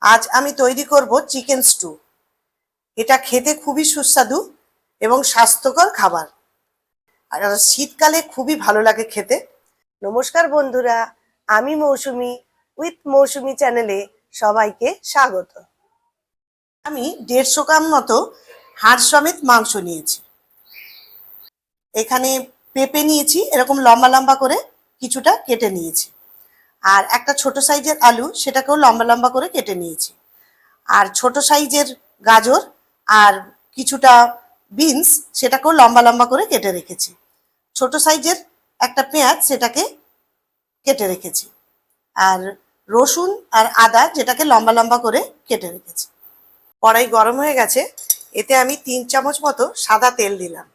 আজ আমি তৈরি করব চিকেন স্টু। এটা খেতে খুবই সুস্বাদু এবং স্বাস্থ্যকর খাবার, আর শীতকালে খুবই ভালো লাগে খেতে। নমস্কার বন্ধুরা, আমি মৌসুমি উইথ মৌসুমি চ্যানেলে সবাইকে স্বাগত। আমি 150 গ্রাম মতো হাড় সমেত মাংস নিয়েছি। এখানে পেঁপে নিয়েছি, এরকম লম্বা লম্বা করে কিছুটা কেটে নিয়েছি। আর একটা ছোট সাইজের আলু, সেটাকেও লম্বা লম্বা করে কেটে নিয়েছি। আর ছোট সাইজের গাজর আর কিছুটা বিনস, সেটাকেও লম্বা লম্বা করে কেটে রেখেছি। ছোট সাইজের একটা পেঁয়াজ, সেটাকে কেটে রেখেছি। আর রসুন আর আদা, যেটাকে লম্বা লম্বা করে কেটে রেখেছি। কড়াই গরম হয়ে গেছে, এতে আমি 3 চামচ মতো সাদা তেল দিলাম।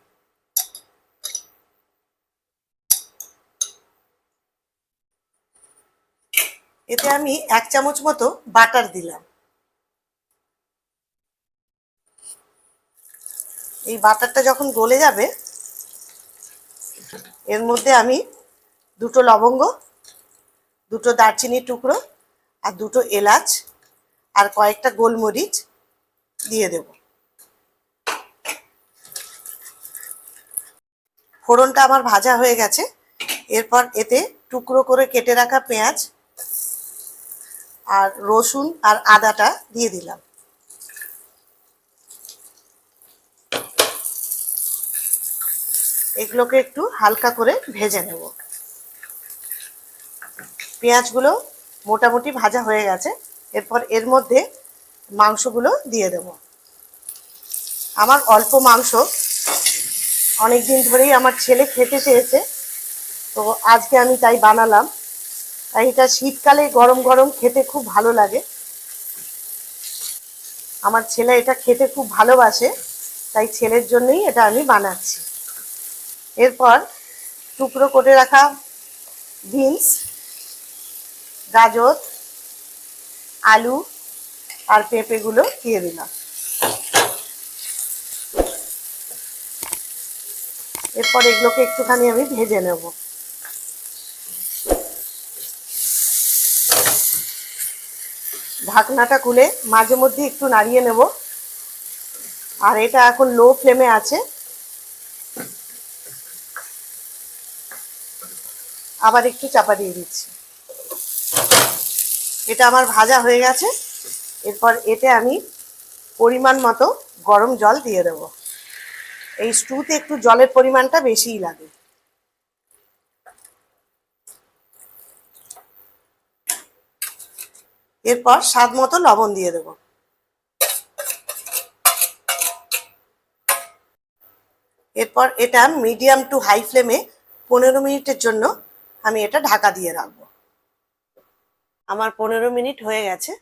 এতে আমি 1 চামচ মতো বাটার দিলাম। এই বাটারটা যখন গলে যাবে, এর মধ্যে আমি 2টো লবঙ্গ, 2টো দারচিনির টুকরো আর 2টো এলাচ আর কয়েকটা গোলমরিচ দিয়ে দেব। ফোড়নটা আমার ভাজা হয়ে গেছে। এরপর এতে টুকরো করে কেটে রাখা পেঁয়াজ আর রসুন আর আদাটা দিয়ে দিলাম। এগুলোকে একটু হালকা করে ভেজে নেব। পেঁয়াজগুলো মোটামুটি ভাজা হয়ে গেছে। এরপর এর মধ্যে মাংসগুলো দিয়ে দেব। আমার অল্প মাংস, অনেক দিন ধরেই আমার ছেলে খেতে চেয়েছে, তো আজকে আমি তাই বানালাম। তাই এটা শীতকালে গরম গরম খেতে খুব ভালো লাগে। আমার ছেলে এটা খেতে খুব ভালোবাসে, তাই ছেলের জন্যই এটা আমি বানাচ্ছি। এরপর টুকরো করে রাখা বিনস, গাজর, আলু আর পেঁপেগুলো দিয়ে দিলাম। এরপর এগুলোকে একটুখানি আমি ভেজে নেব। ঢাকনাটা খুলে মাঝে মধ্যে একটু নাড়িয়ে নেব। আর এটা এখন লো ফ্লেমে আছে। আবার একটু চাপা দিয়ে দিচ্ছি। এটা আমার ভাজা হয়ে গেছে। এরপর এতে আমি পরিমাণ মতো গরম জল দিয়ে দেব। এই স্টুতে একটু জলের পরিমাণটা বেশিই লাগে। এরপর স্বাদ মতো লবণ দিয়ে দেব। এরপর এটা মিডিয়াম টু হাই ফ্লেমে 15 মিনিটের জন্য আমি এটা ঢাকা দিয়ে রাখবো। আমার 15 মিনিট হয়ে গেছে।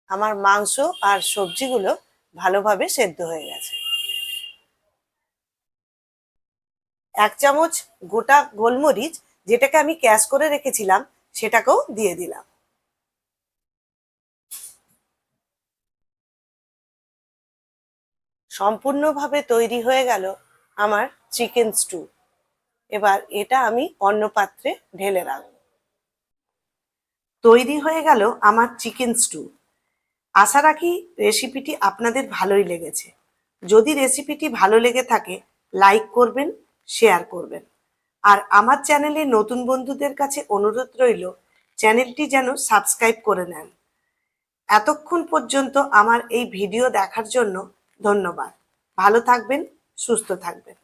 আমার মাংস আর সবজিগুলো ভালোভাবে সেদ্ধ হয়ে গেছে। 1 চামচ গোটা গোলমরিচ, যেটাকে আমি ক্যাশ করে রেখেছিলাম, সেটাকেও দিয়ে দিলাম। সম্পূর্ণভাবে তৈরি হয়ে গেল আমার চিকেন স্টু। এবার এটা আমি অন্য পাত্রে ঢেলে রাখব। তৈরি হয়ে গেল আমার চিকেন স্টু। আশা রাখি রেসিপিটি আপনাদের ভালোই লেগেছে। যদি রেসিপিটি ভালো লেগে থাকে, লাইক করবেন, শেয়ার করবেন। আর আমার চ্যানেলে নতুন বন্ধুদের কাছে অনুরোধ রইল, চ্যানেলটি যেন সাবস্ক্রাইব করে নেন। এতক্ষণ পর্যন্ত আমার এই ভিডিও দেখার জন্য ধন্যবাদ। ভালো থাকবেন, সুস্থ থাকবেন।